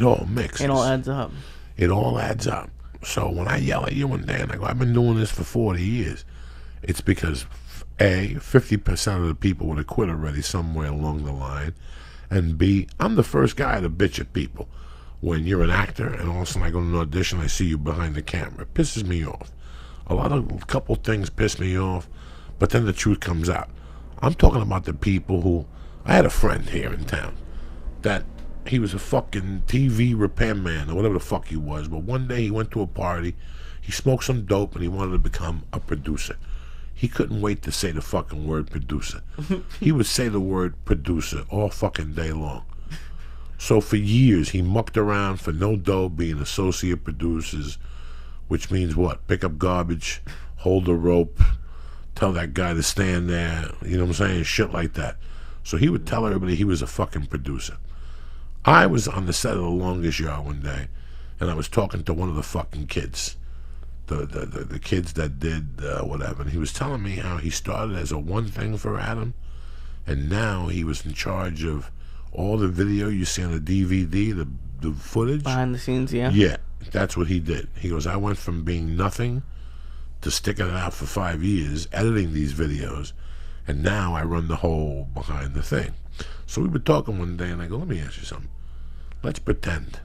all mixes. It all adds up. It all adds up. So when I yell at you one day and I go, I've been doing this for 40 years, it's because, A, 50% of the people would have quit already somewhere along the line, and B, I'm the first guy to bitch at people. When you're an actor and all of a sudden I go to an audition, I see you behind the camera. It pisses me off. A couple things piss me off, but then the truth comes out. I'm talking about the people who, I had a friend here in town that he was a fucking TV repairman or whatever the fuck he was, but one day he went to a party, he smoked some dope and he wanted to become a producer. He couldn't wait to say the fucking word producer. He would say the word producer all fucking day long. So for years he mucked around for no dough being associate producers, which means what? Pick up garbage, hold the rope, tell that guy to stand there, you know what I'm saying? Shit like that. So he would tell everybody he was a fucking producer. I was on the set of The Longest Yard one day, and I was talking to one of the fucking kids, the kids that did whatever, and he was telling me how he started as a one thing for Adam, and now he was in charge of all the video you see on the DVD, the footage. Behind the scenes, yeah. Yeah, that's what he did. He goes, I went from being nothing to sticking it out for 5 years, editing these videos, and now I run the whole behind the thing. So we were talking one day, and I go, let me ask you something. Let's pretend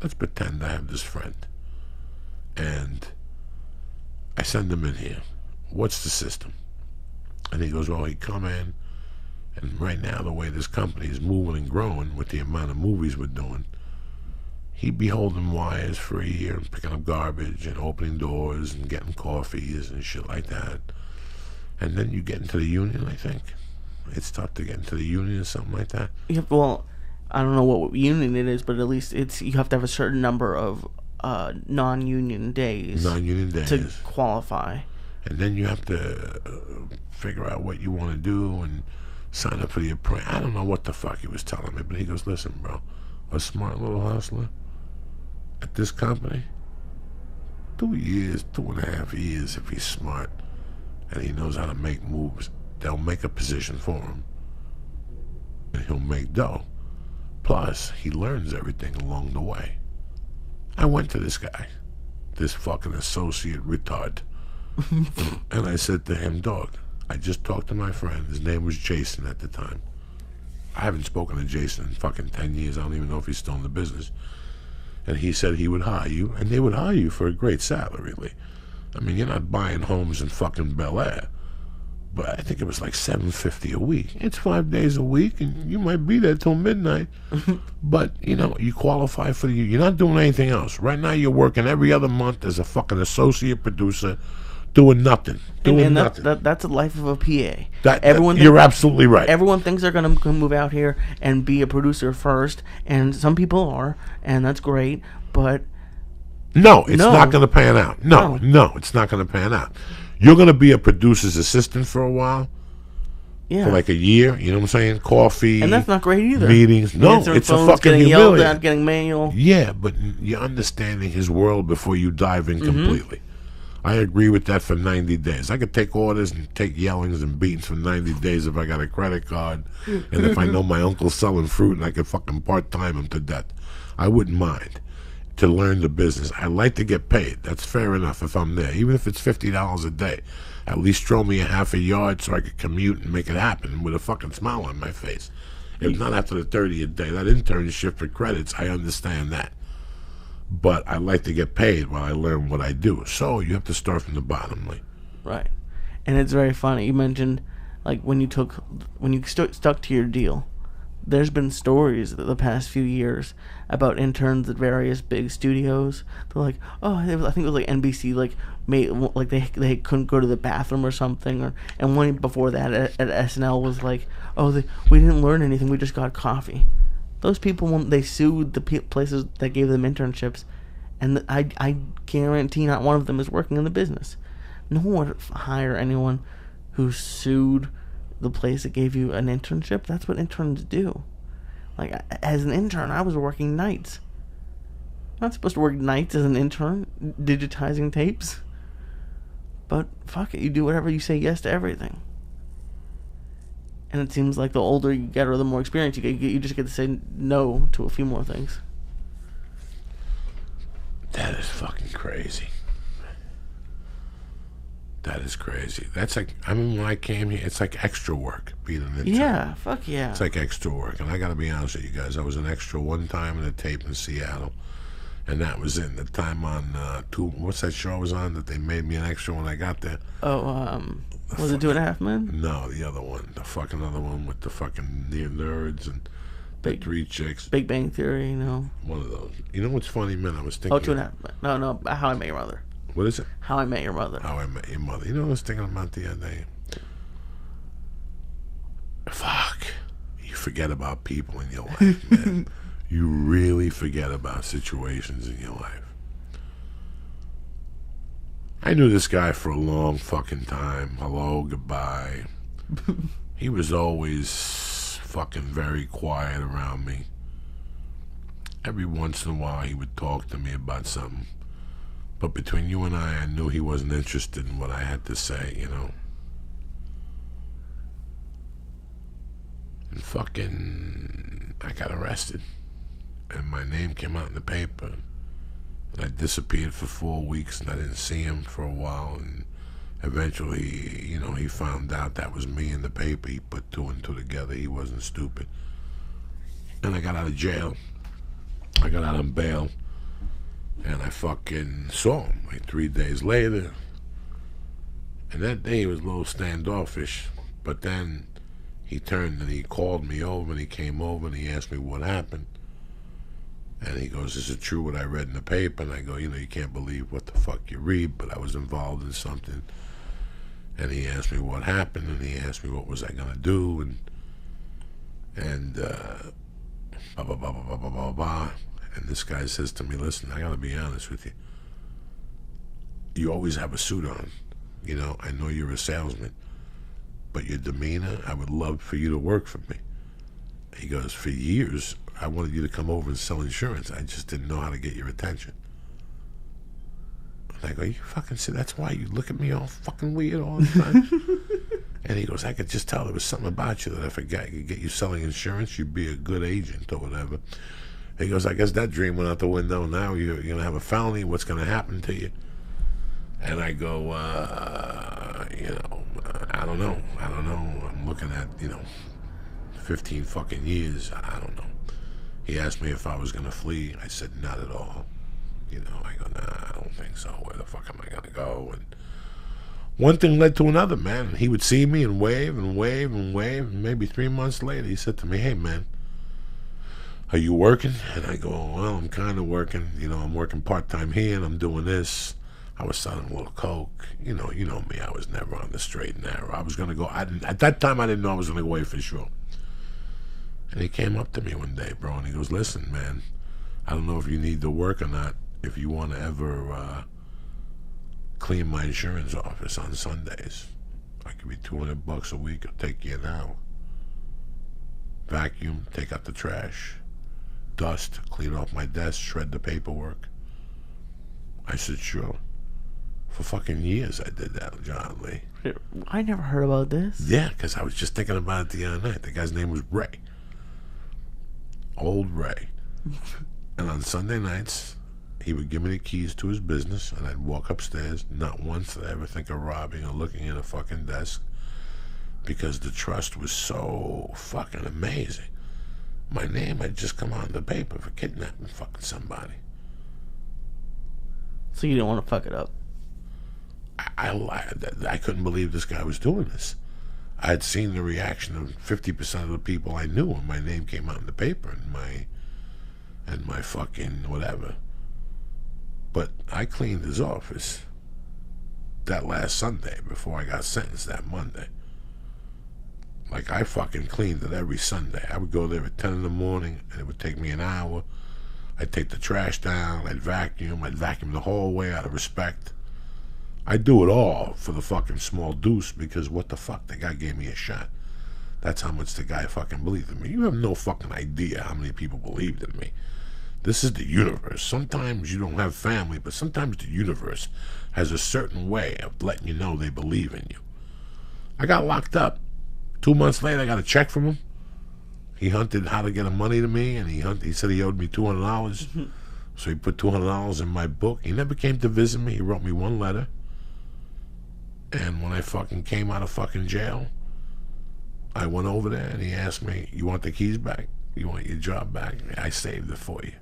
I have this friend, and I send him in here. What's the system? And he goes, well, he'd come in, and right now the way this company is moving and growing with the amount of movies we're doing, he'd be holding wires for a year and picking up garbage and opening doors and getting coffees and shit like that. And then you get into the union, I think. It's tough to get into the union or something like that. Yeah, well, I don't know what union it is, but at least you have to have a certain number of non-union days. Non-union days. To qualify. And then you have to figure out what you want to do and sign up for the apprentice. I don't know what the fuck he was telling me, but he goes, listen, bro, a smart little hustler at this company, 2.5 years if he's smart and he knows how to make moves, they'll make a position for him and he'll make dough. Plus, he learns everything along the way. I went to this guy, this fucking associate retard, and I said to him, dog, I just talked to my friend. His name was Jason at the time. I haven't spoken to Jason in fucking 10 years. I don't even know if he's still in the business. And he said he would hire you, and they would hire you for a great salary, Lee. I mean, you're not buying homes in fucking Bel Air. But I think it was like $750 a week. It's 5 days a week, and you might be there till midnight. But, you know, you qualify for you're not doing anything else. Right now you're working every other month as a fucking associate producer, doing nothing. That's the life of a PA. You're absolutely right. Everyone thinks they're going to move out here and be a producer first, and some people are, and that's great, but... No, it's not going to pan out. No, it's not going to pan out. You're going to be a producer's assistant for a while. Yeah. For like a year, you know what I'm saying? Coffee. And that's not great either. Meetings. No, it's a fucking getting humiliating. Yelled at, getting manual. Yeah, but you're understanding his world before you dive in completely. I agree with that for 90 days. I could take orders and take yellings and beatings for 90 days if I got a credit card and if I know my uncle's selling fruit and I could fucking part-time him to death. I wouldn't mind to learn the business. I like to get paid. That's fair enough if I'm there. Even if it's $50 a day. At least throw me a half a yard so I could commute and make it happen with a fucking smile on my face. If not after the 30th day. That internship for credits, I understand that. But I like to get paid while I learn what I do. So you have to start from the bottom, Lee. Right. And it's very funny. You mentioned, like, when you stuck to your deal. There's been stories the past few years about interns at various big studios. They're like, oh, I think it was like NBC, like they couldn't go to the bathroom or something, and one before that at SNL was like, oh, we didn't learn anything, we just got coffee. Those people, they sued the places that gave them internships, and I guarantee not one of them is working in the business. No one would hire anyone who sued the place that gave you an internship. That's what interns do. Like, as an intern, I was working nights. I'm not supposed to work nights as an intern, digitizing tapes. But fuck it, you do whatever, you say yes to everything. And it seems like the older you get or the more experience you get, you just get to say no to a few more things. That is fucking crazy. That is crazy. That's like, I mean, when I came here, it's like extra work being an intern. Yeah, fuck yeah. It's like extra work. And I got to be honest with you guys, I was an extra one time in a tape in Seattle. And that was it. The time on, what's that show I was on that they made me an extra when I got there? Oh, was it 2.5 Men? No, the other one. The fucking other one with the fucking nerds and the three chicks. Big Bang Theory, One of those. You know what's funny, man? I was thinking. Oh, 2.5 Men. No, How I Met Your Mother. What is it? How I Met Your Mother. How I Met Your Mother. You know what I was thinking about the other day? Fuck. You forget about people in your life, man. You really forget about situations in your life. I knew this guy for a long fucking time. Hello, goodbye. He was always fucking very quiet around me. Every once in a while he would talk to me about something. But between you and I knew he wasn't interested in what I had to say, And fucking, I got arrested. And my name came out in the paper. And I disappeared for 4 weeks, and I didn't see him for a while. And eventually, he found out that was me in the paper. He put two and two together. He wasn't stupid. And I got out of jail. I got out on bail. And I fucking saw him like 3 days later. And that day he was a little standoffish. But then he turned and he called me over and he came over and he asked me what happened. And he goes, is it true what I read in the paper? And I go, you can't believe what the fuck you read, but I was involved in something. And he asked me what happened and he asked me what was I going to do. And blah, blah, blah, blah, blah, blah, blah, blah. And this guy says to me, listen, I got to be honest with you. You always have a suit on. I know you're a salesman. But your demeanor, I would love for you to work for me. He goes, for years, I wanted you to come over and sell insurance. I just didn't know how to get your attention. And I go, you fucking see, that's why you look at me all fucking weird all the time. And he goes, I could just tell there was something about you that if I could get you selling insurance, you'd be a good agent or whatever. He goes, I guess that dream went out the window. Now you're going to have a felony. What's going to happen to you? And I go, I don't know. I'm looking at, 15 fucking years. I don't know. He asked me if I was going to flee. I said, not at all. I go, nah, I don't think so. Where the fuck am I going to go? And one thing led to another, man. He would see me and wave and wave and wave. And maybe 3 months later, he said to me, hey, man, are you working? And I go, well, I'm kind of working. I'm working part-time here and I'm doing this. I was selling a little coke. You know me. I was never on the straight and narrow. I was going to go. At that time, I didn't know I was going to go away for sure. And he came up to me one day, bro, and he goes, listen, man, I don't know if you need to work or not. If you want to ever clean my insurance office on Sundays, I give you $200 a week. I'll take you an hour. Vacuum, take out the trash, dust, clean off my desk, shred the paperwork. I said, sure. For fucking years I did that, John Lee. I never heard about this. Yeah, because I was just thinking about it the other night. The guy's name was Ray. Old Ray. And on Sunday nights, he would give me the keys to his business, and I'd walk upstairs. Not once did I ever think of robbing or looking at a fucking desk, because the trust was so fucking amazing. My name had just come out in the paper for kidnapping fucking somebody. So you didn't want to fuck it up? I couldn't believe this guy was doing this. I had seen the reaction of 50% of the people I knew when my name came out in the paper and my fucking whatever. But I cleaned his office that last Sunday before I got sentenced that Monday. Like, I fucking cleaned it every Sunday. I would go there at 10 in the morning, and it would take me an hour. I'd take the trash down, I'd vacuum the hallway out of respect. I'd do it all for the fucking small deuce, because what the fuck, the guy gave me a shot. That's how much the guy fucking believed in me. You have no fucking idea how many people believed in me. This is the universe. Sometimes you don't have family, but sometimes the universe has a certain way of letting you know they believe in you. I got locked up. 2 months later, I got a check from him. He hunted how to get the money to me, and he said he owed me $200. So he put $200 in my book. He never came to visit me. He wrote me one letter. And when I fucking came out of fucking jail, I went over there and he asked me, you want the keys back? You want your job back? I saved it for you.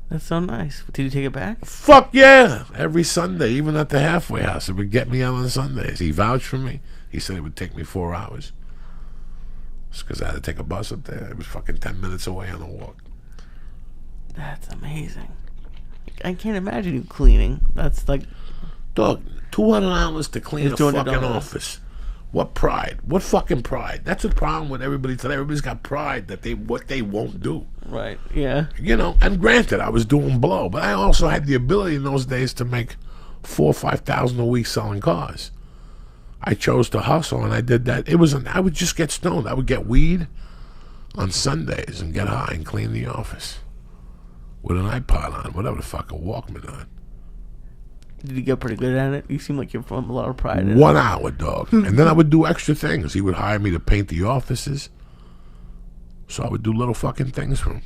That's so nice. Did you take it back? Fuck yeah! Every Sunday, even at the halfway house, it would get me out on Sundays. He vouched for me. He said it would take me 4 hours. It's because I had to take a bus up there. It was fucking 10 minutes away on a walk. That's amazing. I can't imagine you cleaning. That's like... Dog, $200 to clean a fucking $200. office. What pride? What fucking pride? That's the problem with everybody today. Everybody's got pride that what they won't do. Right, yeah. You know, and granted, I was doing blow, but I also had the ability in those days to make $4,000 or $5,000 a week selling cars. I chose to hustle, and I did that. I would just get stoned. I would get weed on Sundays and get high and clean the office with an iPod on, whatever the fuck, a Walkman on. Did you get pretty good at it? You seem like you're from a lot of pride in it. 1 hour, dog. And then I would do extra things. He would hire me to paint the offices. So I would do little fucking things for him.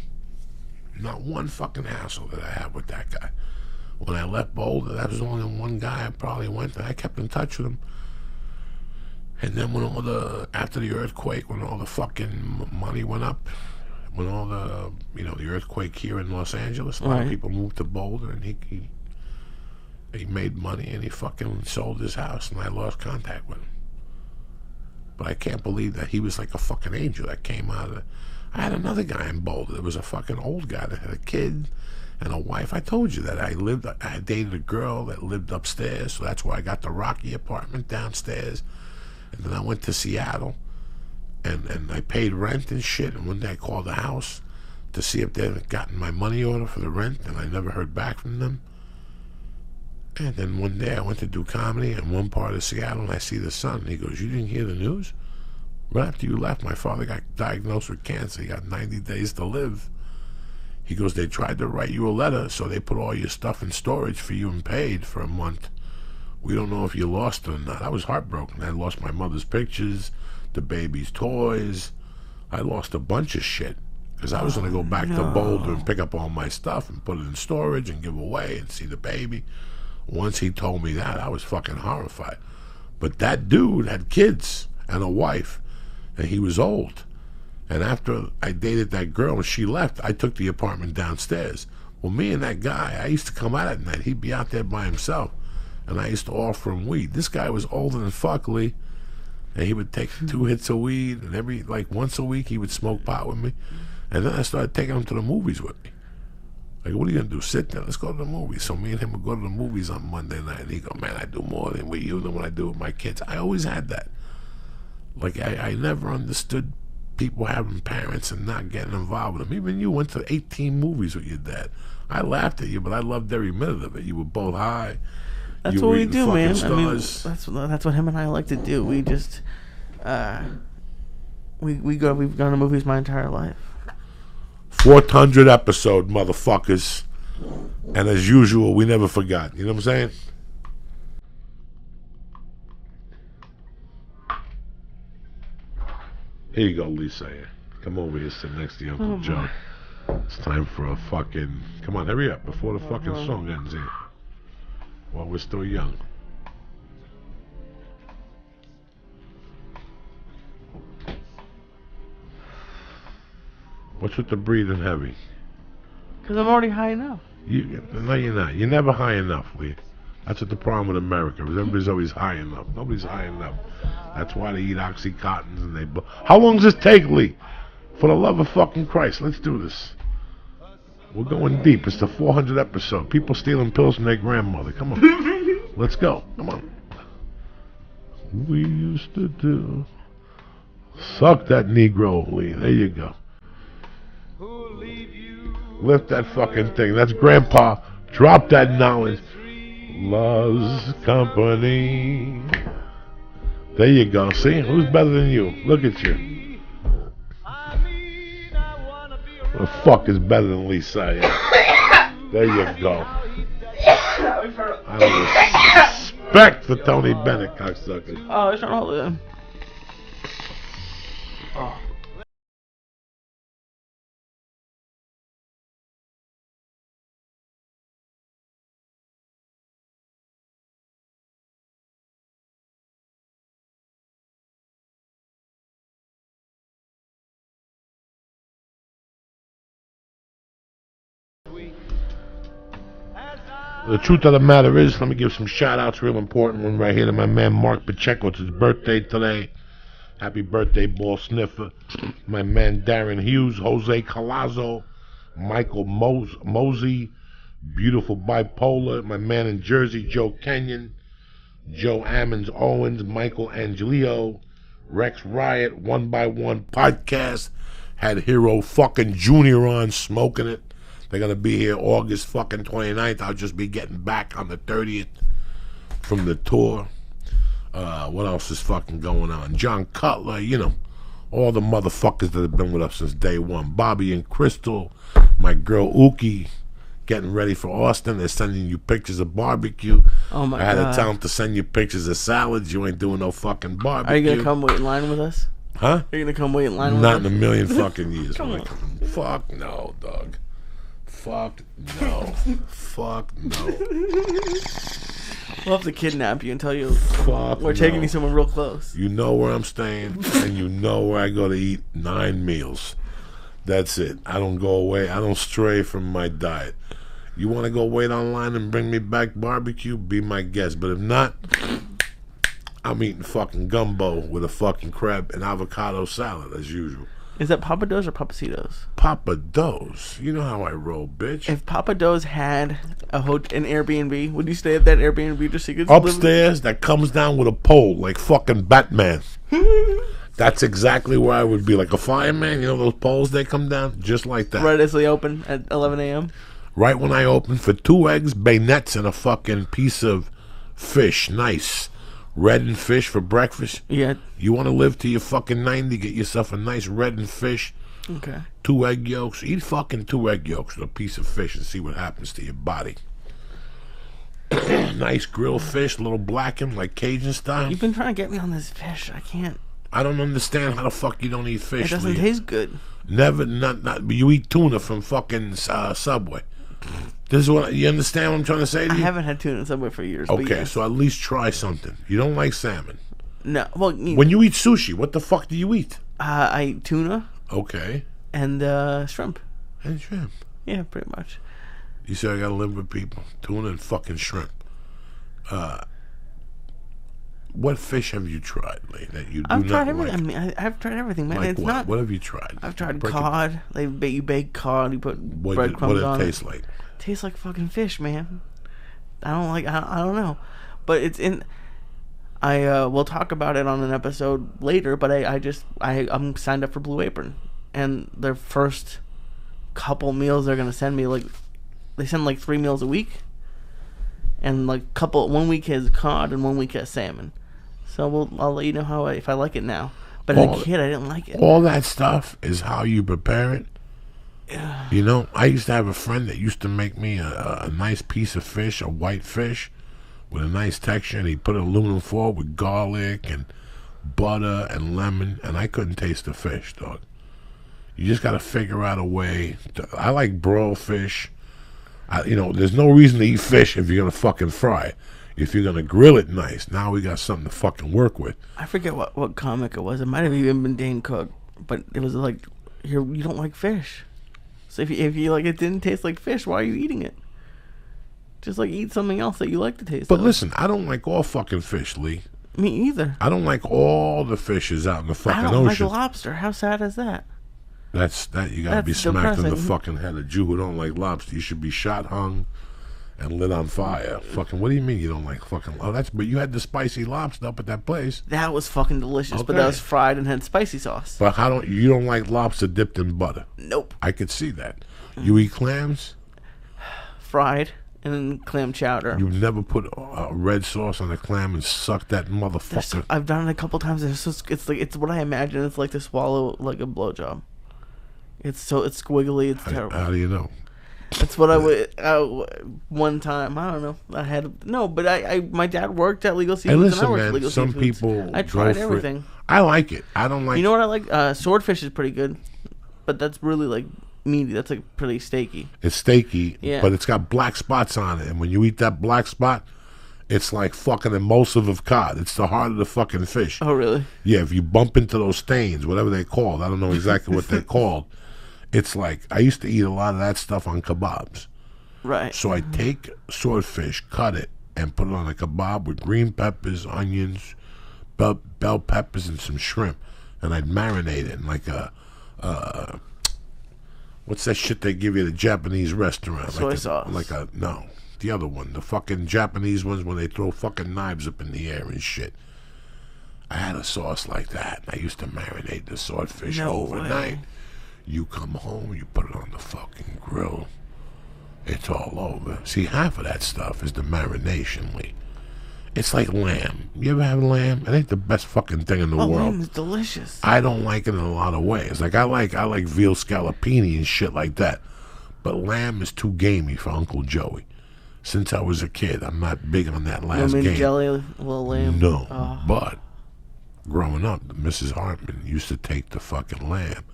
Not one fucking hassle that I had with that guy. When I left Boulder, that was only one guy I probably went to. I kept in touch with him. And then after the earthquake, when all the fucking money went up, when all the, the earthquake here in Los Angeles, a lot of people moved to Boulder, and he made money, and he fucking sold his house, and I lost contact with him. But I can't believe that he was like a fucking angel that came out of it. I had another guy in Boulder. There was a fucking old guy that had a kid and a wife. I told you that I dated a girl that lived upstairs, so that's why I got the Rocky apartment downstairs. And then I went to Seattle, and I paid rent and shit. And one day I called the house to see if they had gotten my money order for the rent, and I never heard back from them. And then one day I went to do comedy in one part of Seattle, and I see the son. And he goes, "You didn't hear the news? Right after you left, my father got diagnosed with cancer. He got 90 days to live." He goes, "They tried to write you a letter, so they put all your stuff in storage for you and paid for a month. We don't know if you lost it or not." I was heartbroken. I lost my mother's pictures, the baby's toys. I lost a bunch of shit because I was going to go back to Boulder and pick up all my stuff and put it in storage and give away and see the baby. Once he told me that, I was fucking horrified. But that dude had kids and a wife, and he was old. And after I dated that girl and she left, I took the apartment downstairs. Well, me and that guy, I used to come out at night. He'd be out there by himself, and I used to offer him weed. This guy was older than fuck, Lee, and he would take 2 hits of weed, and once a week he would smoke pot with me. And then I started taking him to the movies with me. Like, what are you going to do? Sit there? Let's go to the movies. So me and him would go to the movies on Monday night. And he'd go, "Man, I do more with you than what I do with my kids." I always had that. Like, I never understood people having parents and not getting involved with them. Even you went to 18 movies with your dad. I laughed at you, but I loved every minute of it. You were both high. That's you what were we eating do, man. stars. I mean, that's what him and I like to do. We just, we've gone to movies my entire life. 400 episode, motherfuckers. And as usual, we never forgot. You know what I'm saying? Here you go, Lisa. Come over here, sit next to your Uncle Joe. It's time for a fucking... Come on, hurry up before the fucking song ends here. While we're still young. What's with the breathing heavy? Because I'm already high enough. No, you're not. You're never high enough, Lee. That's what the problem with America is. Everybody's always high enough. Nobody's high enough. That's why they eat Oxycontins and they... How long does this take, Lee? For the love of fucking Christ, let's do this. We're going deep. It's the 400th episode. People stealing pills from their grandmother. Come on. Let's go. Come on. We used to do... Suck that Negro, Lee. There you go. Lift that fucking thing. That's Grandpa. Drop that knowledge. Love's company. There you go. See? Who's better than you? Look at you. The fuck is better than Lee Syatt? There you go. I respect for Tony Bennett, cocksucker. Oh, it's not all of them. Oh. The truth of the matter is, let me give some shout-outs, real important one right here to my man Mark Pacheco. It's his birthday today. Happy birthday, ball sniffer. My man Darren Hughes, Jose Colazo, Michael Mosey, Beautiful Bipolar, my man in Jersey, Joe Kenyon, Joe Ammons Owens, Michael Angelio, Rex Riot, One by One Podcast, had Hero fucking Junior on smoking it. They're going to be here August fucking 29th. I'll just be getting back on the 30th from the tour. What else is fucking going on? John Cutler, you know, all the motherfuckers that have been with us since day one. Bobby and Crystal, my girl Uki, getting ready for Austin. They're sending you pictures of barbecue. Oh my God. I had a time to send you pictures of salads. You ain't doing no fucking barbecue. Are you going to come wait in line with us? Huh? Are you going to come wait in line with us? Not in a million fucking years. Come on. Fuck no, dog. Fuck no. Fuck no. We'll have to kidnap you and tell you we're taking you somewhere real close. You know where I'm staying, and you know where I go to eat 9 meals. That's it. I don't go away. I don't stray from my diet. You want to go wait online and bring me back barbecue? Be my guest. But if not, I'm eating fucking gumbo with a fucking crab and avocado salad as usual. Is that Papa Do's or Papacitos? Papa Do's. You know how I roll, bitch. If Papa Do's had an Airbnb, would you stay at that Airbnb just so you could upstairs that comes down with a pole like fucking Batman? That's exactly where I would be, like a fireman. You know those poles they come down? Just like that. Right as they open at 11 a.m.? Right when I open, for 2 eggs, bayonets, and a fucking piece of fish. Nice. Red fish for breakfast. Yeah. You want to live till you're fucking 90, get yourself a nice red fish. Okay. 2 egg yolks. Eat fucking 2 egg yolks with a piece of fish and see what happens to your body. Nice grilled fish, a little blackened like Cajun style. You've been trying to get me on this fish. I can't. I don't understand how the fuck you don't eat fish. It doesn't taste good. Never, not. You eat tuna from fucking Subway. This is what you understand. What I'm trying to say to you. I haven't had tuna in Subway for years. Okay, but yes. So at least try something. You don't like salmon. No. Well, when you eat sushi, what the fuck do you eat? I eat tuna. Okay. And shrimp. And shrimp. Yeah, pretty much. You say I gotta live with people. Tuna and fucking shrimp. What fish have you tried, Lee, that you do I've tried not everything. like? I mean, I've tried everything, man. Like it's what? not. What have you tried? I've tried cod. You bake cod. You put breadcrumbs on it. What it taste like? Tastes like fucking fish, man. I don't know, but it's in. We'll talk about it on an episode later. But I'm signed up for Blue Apron, and their first couple meals they're gonna send me, like, they send like 3 meals a week, and like 1 week has cod and 1 week has salmon. So I'll let you know if I like it now. But as a kid, I didn't like it. All that stuff is how you prepare it. You know, I used to have a friend that used to make me a nice piece of fish, a white fish, with a nice texture, and he put aluminum foil with garlic and butter and lemon, and I couldn't taste the fish, dog. You just got to figure out a way. I like broiled fish. There's no reason to eat fish if you're going to fucking fry it. If you're going to grill it nice, now we got something to fucking work with. I forget what comic it was. It might have even been Dane Cook, but it was like, you don't like fish. So if you like, it didn't taste like fish, why are you eating it? Just like eat something else that you like to taste. But listen, I don't like all fucking fish, Lee. Me either. I don't like all the fishes out in the fucking ocean. I don't like lobster. How sad is that? You gotta be smacked in the fucking head. A Jew who don't like lobster, you should be shot, hung, and lit on fire. Fucking, what do you mean you don't like fucking? But you had the spicy lobster up at that place. That was fucking delicious, but that was fried and had spicy sauce. But you don't like lobster dipped in butter? Nope. I could see that. You eat clams? Fried and then clam chowder. You've never put red sauce on a clam and sucked that motherfucker? I've done it a couple times. It's what I imagine. It's like to swallow like a blowjob. It's squiggly. It's terrible. How do you know? That's what I would. One time, I don't know. But my dad worked at Legal Seafoods. Hey, listen, and I worked man. at Legal Some Seafoods. people. I tried everything. I like it. I don't like. You know what I like? Swordfish is pretty good, but that's really like meaty. That's like pretty steaky. It's steaky, yeah. But it's got black spots on it, and when you eat that black spot, it's like fucking emulsive of cod. It's the heart of the fucking fish. Oh, really? Yeah. If you bump into those stains, whatever they're called, I don't know exactly what they're called. It's like, I used to eat a lot of that stuff on kebabs. Right. So I take swordfish, cut it, and put it on a kebab with green peppers, onions, bell peppers, and some shrimp. And I'd marinate it in like a, what's that shit they give you at a Japanese restaurant? Soy sauce. No, the other one. The fucking Japanese ones when they throw fucking knives up in the air and shit. I had a sauce like that. I used to marinate the swordfish overnight. Way. You come home, you put it on the fucking grill. It's all over. See, half of that stuff is the marination, Lee. It's like lamb. You ever have lamb? It ain't the best fucking thing in the world. Lamb is delicious. I don't like it in a lot of ways. Like I like veal scallopini and shit like that. But lamb is too gamey for Uncle Joey. Since I was a kid, I'm not big on that last game. Jelly, a little lamb. No, but growing up, Mrs. Hartman used to take the fucking lamb,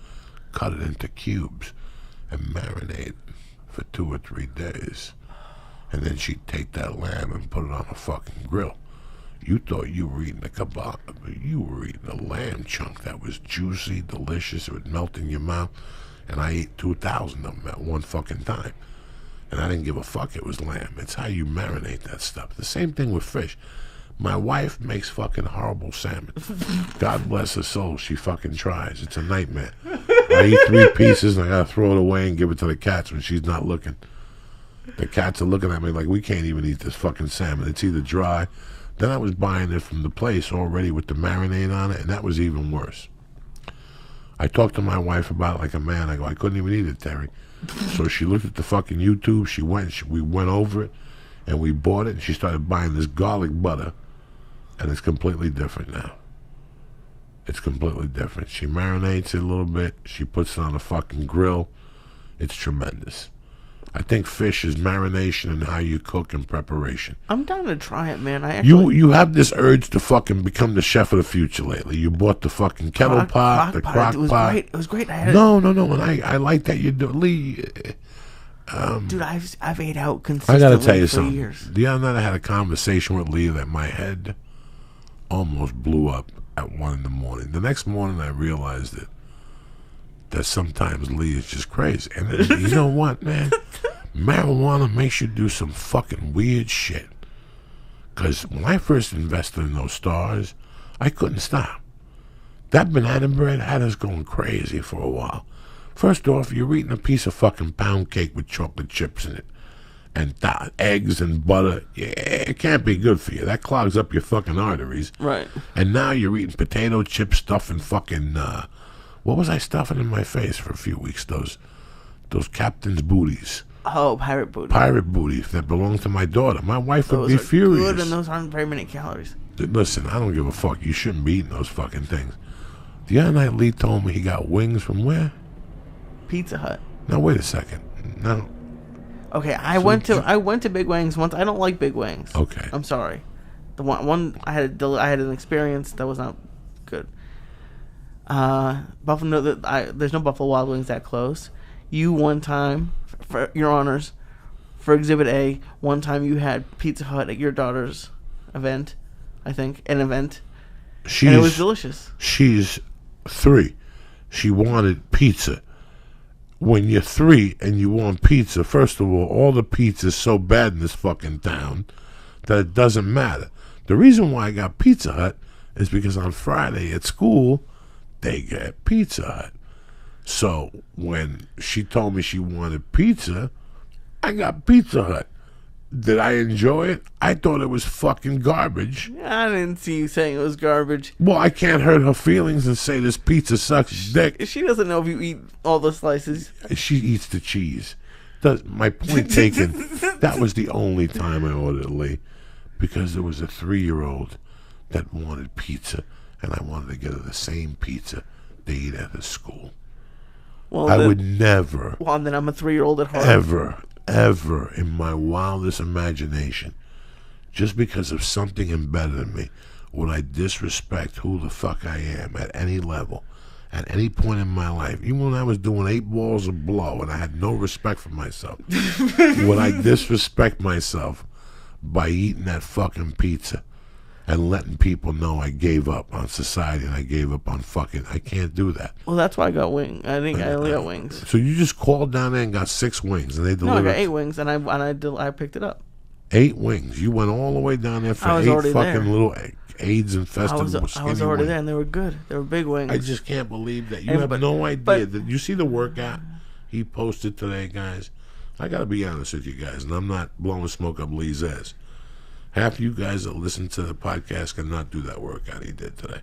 cut it into cubes, and marinate it for 2 or 3 days. And then she'd take that lamb and put it on a fucking grill. You thought you were eating a kebab, but you were eating a lamb chunk that was juicy, delicious, it would melt in your mouth. And I ate 2,000 of them at one fucking time. And I didn't give a fuck it was lamb. It's how you marinate that stuff. The same thing with fish. My wife makes fucking horrible salmon. God bless her soul, she fucking tries. It's a nightmare. I eat 3 pieces and I gotta throw it away and give it to the cats when she's not looking. The cats are looking at me like, we can't even eat this fucking salmon. It's either dry. Then I was buying it from the place already with the marinade on it, and that was even worse. I talked to my wife about it like a man. I go, I couldn't even eat it, Terry. So she looked at the fucking YouTube. We went over it, and we bought it, and she started buying this garlic butter, and it's completely different now. It's completely different. She marinates it a little bit. She puts it on a fucking grill. It's tremendous. I think fish is marination and how you cook and preparation. I'm down to try it, man. You have this urge to fucking become the chef of the future lately. You bought the fucking kettle pot, the crock pot. It was great. I had no, and I like that you do, Lee. Dude, I've ate out consistently. I gotta tell you for something. Years. The other night I had a conversation with Lee that my head almost blew up at 1 a.m. The next morning I realized that sometimes Lee is just crazy. And then, you know what, man? Marijuana makes you do some fucking weird shit. Because when I first invested in those stars, I couldn't stop. That banana bread had us going crazy for a while. First off, you're eating a piece of fucking pound cake with chocolate chips in it. And eggs and butter. Yeah, it can't be good for you. That clogs up your fucking arteries. Right. And now you're eating potato chip stuff and fucking... what was I stuffing in my face for a few weeks? Those captain's booties. Oh, pirate booty. Pirate booties that belong to my daughter. My wife would be furious. Good, and those aren't very many calories. Listen, I don't give a fuck. You shouldn't be eating those fucking things. The other night, Lee told me he got wings from where? Pizza Hut. Now wait a second. No. Okay, I went to Big Wings once. I don't like Big Wings. Okay. I'm sorry. The one I had an experience that was not good. There's no Buffalo Wild Wings that close. You one time, for your honors, for Exhibit A, one time you had Pizza Hut at your daughter's event, I think, and it was delicious. She's 3. She wanted pizza. When you're 3 and you want pizza, first of all the pizza's so bad in this fucking town that it doesn't matter. The reason why I got Pizza Hut is because on Friday at school, they get Pizza Hut. So when she told me she wanted pizza, I got Pizza Hut. Did I enjoy it? I thought it was fucking garbage. I didn't see you saying it was garbage. Well, I can't hurt her feelings and say this pizza sucks dick. She doesn't know if you eat all the slices. She eats the cheese. My point taken, that was the only time I ordered Lee. Because there was a 3-year-old that wanted pizza, and I wanted to get her the same pizza they eat at the school. Well, I would never... Well, then I'm a 3-year-old at heart. Ever in my wildest imagination, just because of something embedded in me, would I disrespect who the fuck I am at any level, at any point in my life. Even when I was doing 8 balls of blow and I had no respect for myself, would I disrespect myself by eating that fucking pizza? and letting people know I gave up on society and I gave up on fucking. I can't do that. Well, that's why I got wings. I think I only got wings. So you just called down there and got 6 wings, and they No, I delivered. got 8 wings, and I picked it up. 8 wings. You went all the way down there for I was 8 already fucking there. little AIDS infested. I was already wings. there, and they were good. They were big wings. I just can't believe that you And- have but- no idea. but- That you see the workout he posted today, guys. I got to be honest with you guys, and I'm not blowing smoke up Lee's ass. Half you guys that listen to the podcast cannot do that workout he did today.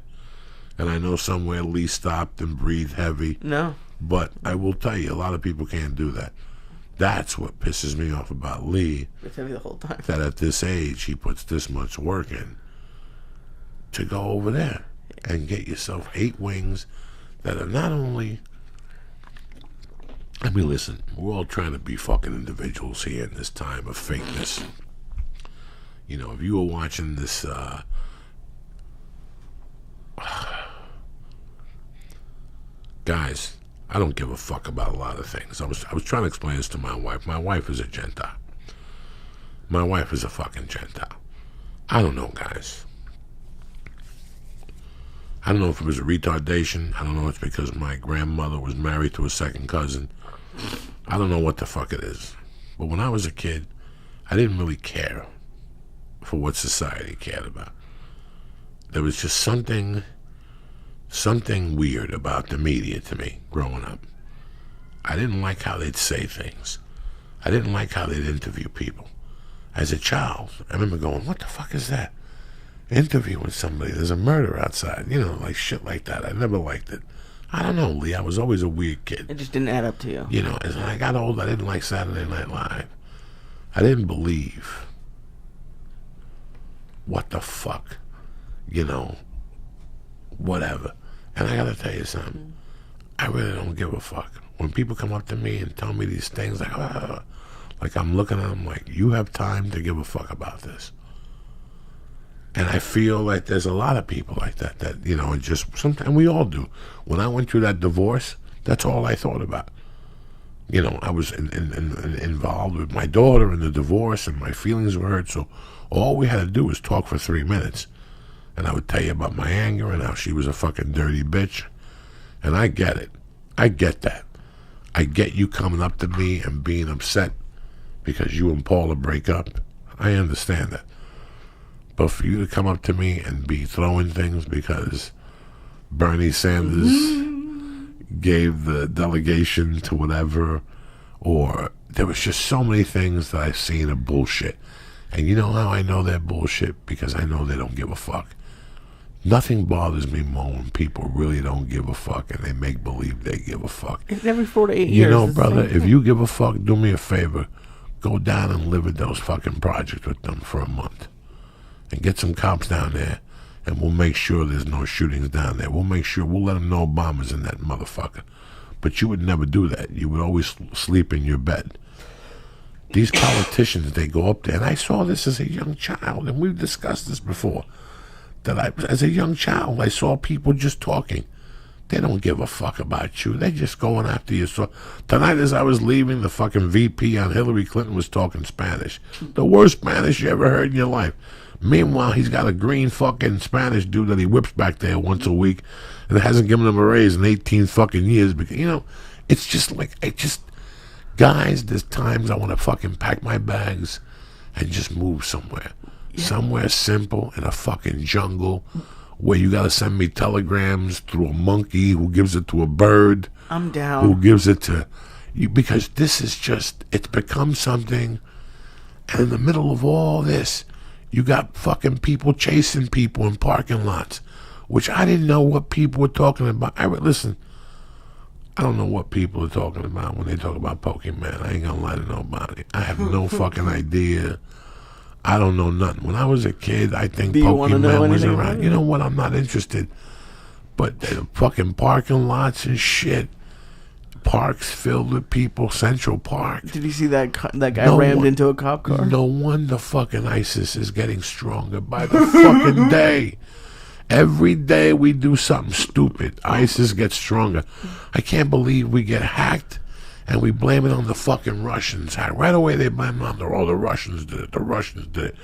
And I know somewhere Lee stopped and breathed heavy. No. But I will tell you, a lot of people can't do that. That's what pisses me off about Lee. It's heavy the whole time. That at this age, he puts this much work in to go over there and get yourself 8 wings that are not only... I mean, listen, we're all trying to be fucking individuals here in this time of fakeness. You know, if you were watching this, guys, I don't give a fuck about a lot of things. I was trying to explain this to my wife. My wife is a Gentile. My wife is a fucking Gentile. I don't know, guys. I don't know if it was a retardation. I don't know if it's because my grandmother was married to a second cousin. I don't know what the fuck it is. But when I was a kid, I didn't really care for what society cared about. There was just something weird about the media to me growing up. I didn't like how they'd say things. I didn't like how they'd interview people. As a child, I remember going, what the fuck is that? Interviewing somebody, there's a murder outside, you know, like shit like that. I never liked it. I don't know, Lee, I was always a weird kid. It just didn't add up to you. You know, as I got older, I didn't like Saturday Night Live. I didn't believe what the fuck, you know, whatever. And I gotta tell you something, I really don't give a fuck. When people come up to me and tell me these things, like I'm looking at them like, you have time to give a fuck about this. And I feel like there's a lot of people like that, you know, and just sometimes we all do. When I went through that divorce, that's all I thought about. You know, I was involved with my daughter in the divorce, and my feelings were hurt, so all we had to do was talk for 3 minutes. And I would tell you about my anger and how she was a fucking dirty bitch. And I get it. I get that. I get you coming up to me and being upset because you and Paula break up. I understand that. But for you to come up to me and be throwing things because Bernie Sanders gave the delegation to whatever, or there was just so many things that I've seen of bullshit. And you know how I know they're bullshit? Because I know they don't give a fuck. Nothing bothers me more when people really don't give a fuck and they make believe they give a fuck. It's every 4 to 8 years. You know, brother, if you give a fuck, do me a favor. Go down and live at those fucking projects with them for a month. And get some cops down there, and we'll make sure there's no shootings down there. We'll make sure, we'll let them know Obama's in that motherfucker. But you would never do that. You would always sleep in your bed. These politicians, they go up there, and I saw this as a young child, and we've discussed this before, as a young child, I saw people just talking. They don't give a fuck about you. They're just going after you. So tonight as I was leaving, the fucking VP on Hillary Clinton was talking Spanish. The worst Spanish you ever heard in your life. Meanwhile, he's got a green fucking Spanish dude that he whips back there once a week and hasn't given him a raise in 18 fucking years. Because, you know, it's just like, guys, there's times I want to fucking pack my bags and just move somewhere. Yeah. Somewhere simple in a fucking jungle where you got to send me telegrams through a monkey who gives it to a bird. I'm down. Who gives it to you, because this is just, it's become something. And in the middle of all this, you got fucking people chasing people in parking lots, which I didn't know what people were talking about. Listen, I don't know what people are talking about when they talk about Pokemon. I ain't gonna lie to nobody. I have no fucking idea. I don't know nothing. When I was a kid, I think Pokemon was around. You know what? I'm not interested. But the fucking parking lots and shit, parks filled with people, Central Park. Did you see that guy rammed into a cop car? No wonder fucking ISIS is getting stronger by the fucking day. Every day we do something stupid, ISIS gets stronger. I can't believe we get hacked and we blame it on the fucking Russians. Right away they blame it on the Russians did it. The Russians did it.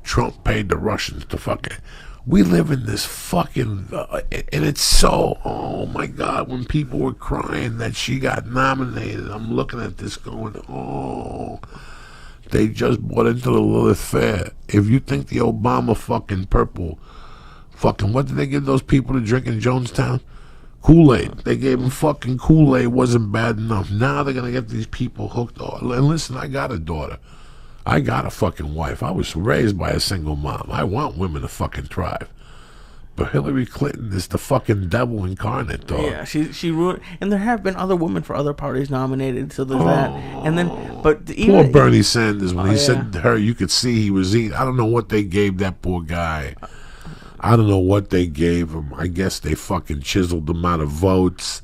Trump paid the Russians to fucking... We live in this fucking, and it's so, oh my God, when people were crying that she got nominated, I'm looking at this going, oh, they just bought into the Lilith Fair. If you think the Obama fucking purple, fucking, what did they give those people to drink in Jonestown? Kool-Aid. They gave them fucking Kool-Aid, wasn't bad enough. Now they're going to get these people hooked on. And listen, I got a daughter. I got a fucking wife. I was raised by a single mom. I want women to fucking thrive. But Hillary Clinton is the fucking devil incarnate, dog. Yeah, she ruined. And there have been other women for other parties nominated, so there's that. And then, but even poor Bernie Sanders, when he said to her, you could see he was eating. I don't know what they gave that poor guy. I don't know what they gave him. I guess they fucking chiseled him out of votes.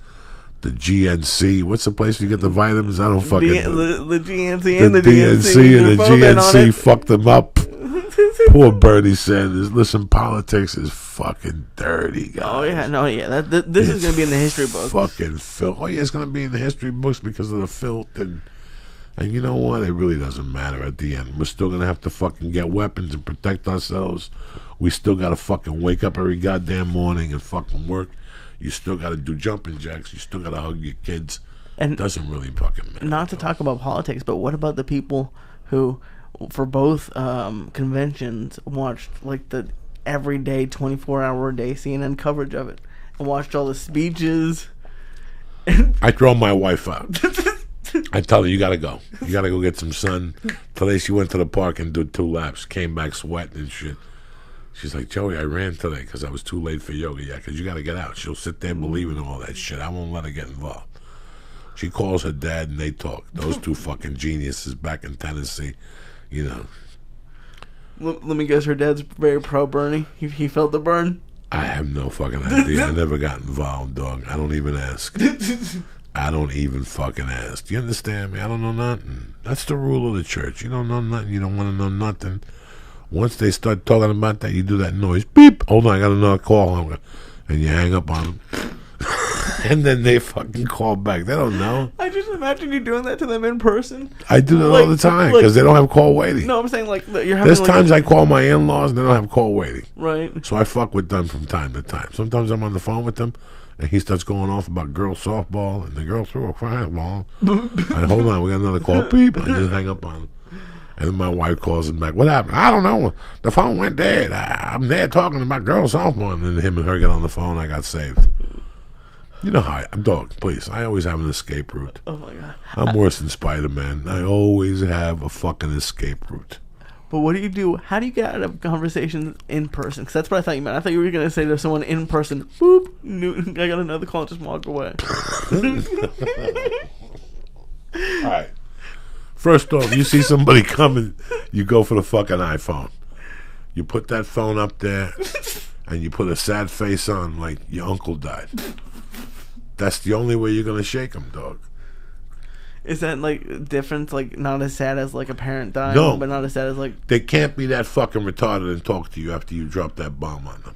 The GNC. What's the place you get the vitamins? I don't fucking know. The GNC and the DNC and the GNC fucked them up. Poor Bernie Sanders. Listen, politics is fucking dirty, guys. Oh yeah, no, yeah. This is gonna be in the history books. Fucking filth. Oh yeah, it's gonna be in the history books because of the filth and you know what? It really doesn't matter at the end. We're still gonna have to fucking get weapons and protect ourselves. We still gotta fucking wake up every goddamn morning and fucking work. You still got to do jumping jacks. You still got to hug your kids. And it doesn't really fucking matter. Not to talk about politics, but what about the people who, for both conventions, watched like the everyday 24-hour-a-day CNN coverage of it and watched all the speeches? I throw my wife out. I tell her, you got to go. You got to go get some sun. Today she went to the park and did 2 laps. Came back sweating and shit. She's like, Joey, I ran today because I was too late for yoga. Yeah, because you got to get out. She'll sit there believing all that shit. I won't let her get involved. She calls her dad and they talk. Those 2 fucking geniuses back in Tennessee, you know. Let me guess, her dad's very pro-Bernie. He felt the burn? I have no fucking idea. I never got involved, dog. I don't even ask. I don't even fucking ask. You understand me? I don't know nothing. That's the rule of the church. You don't know nothing. You don't want to know nothing. Once they start talking about that, you do that noise. Beep. Hold on, I got another call. And you hang up on them. And then they fucking call back. They don't know. I just imagine you doing that to them in person. I do that all the time because they don't have call waiting. No, I'm saying like you're having. There's times I call my in-laws and they don't have call waiting. Right. So I fuck with them from time to time. Sometimes I'm on the phone with them and he starts going off about girls softball and the girl threw a fastball. Hold on, we got another call. Beep. I just hang up on them. And then my wife calls him back. What happened? I don't know. The phone went dead. I'm there talking about girls softball. And then him and her get on the phone. I got saved. You know how I'm, dog, please. I always have an escape route. Oh, my God. I'm worse than Spider-Man. I always have a fucking escape route. But what do you do? How do you get out of conversations in person? Because that's what I thought you meant. I thought you were going to say to someone in person, boop, I got another call, just walk away. All right. First off, you see somebody coming, you go for the fucking iPhone. You put that phone up there, and you put a sad face on like your uncle died. That's the only way you're going to shake him, dog. Is that, like, different? Like, not as sad as, like, a parent dying? No. But not as sad as, like... They can't be that fucking retarded and talk to you after you drop that bomb on them.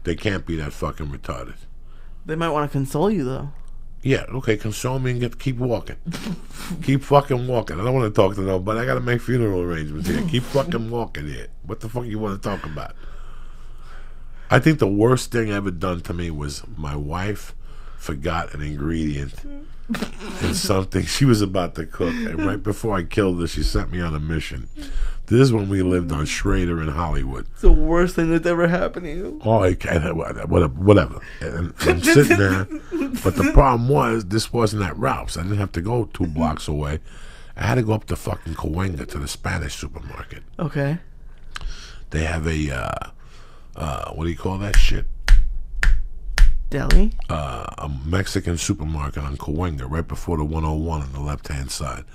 They can't be that fucking retarded. They might want to console you, though. Yeah, okay, console me and keep walking. Keep fucking walking. I don't want to talk to nobody. I got to make funeral arrangements here. Keep fucking walking here. What the fuck you want to talk about? I think the worst thing ever done to me was my wife forgot an ingredient in something she was about to cook. And right before I killed her, she sent me on a mission. This is when we lived on Schrader in Hollywood. It's the worst thing that's ever happened to you. Oh, whatever. And I'm sitting there. But the problem was, this wasn't at Ralph's. I didn't have to go 2 blocks away. I had to go up to fucking Cahuenga to the Spanish supermarket. Okay. They have a, what do you call that shit? Deli? A Mexican supermarket on Cahuenga, right before the 101 on the left-hand side.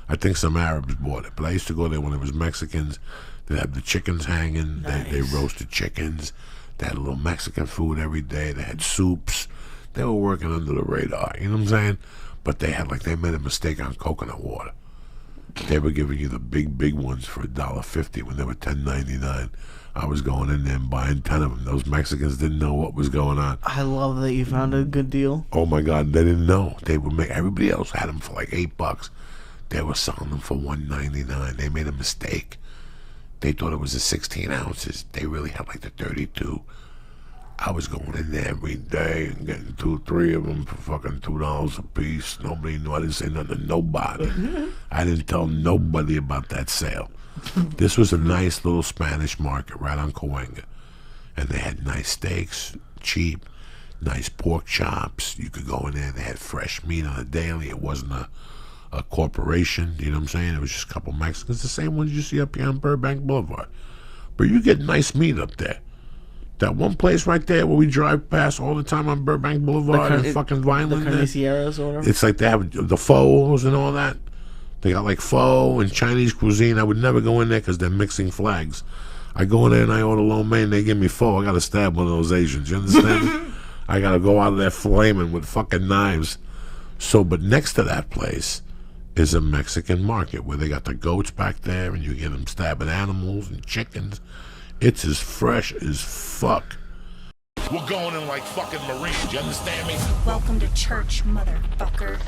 I think some Arabs bought it, but I used to go there when it was Mexicans. They'd have the chickens hanging. Nice. They roasted chickens. They had a little Mexican food every day. They had soups. They were working under the radar, you know what I'm saying? But they made a mistake on coconut water. They were giving you the big ones for $1.50 when they were $10.99. I was going in there and buying 10 of them. Those Mexicans didn't know what was going on. I love that you found a good deal. Oh my God, they didn't know. They would make, everybody else had them for like $8. They were selling them for $1.99. They made a mistake. They thought it was the 16 ounces. They really had like the 32. I was going in there every day and getting 2-3 of them for fucking $2 a piece. Nobody knew. I didn't say nothing to nobody. I didn't tell nobody about that sale. This was a nice little Spanish market right on Cahuenga. And they had nice steaks, cheap, nice pork chops. You could go in there. They had fresh meat on a daily. It wasn't a corporation, you know what I'm saying? It was just a couple Mexicans, the same ones you see up here on Burbank Boulevard. But you get nice meat up there. That one place right there where we drive past all the time on Burbank Boulevard and fucking Vineland. The Carnicieros or whatever? It's like they have the pho's and all that. They got like pho and Chinese cuisine. I would never go in there because they're mixing flags. I go in there and I order lo mein, they give me pho. I got to stab one of those Asians, you understand? I got to go out of there flaming with fucking knives. So, but next to that place is a Mexican market where they got the goats back there and you get them stabbing animals and chickens. It's as fresh as fuck. We're going in like fucking Marines, you understand me? Welcome to church, motherfucker.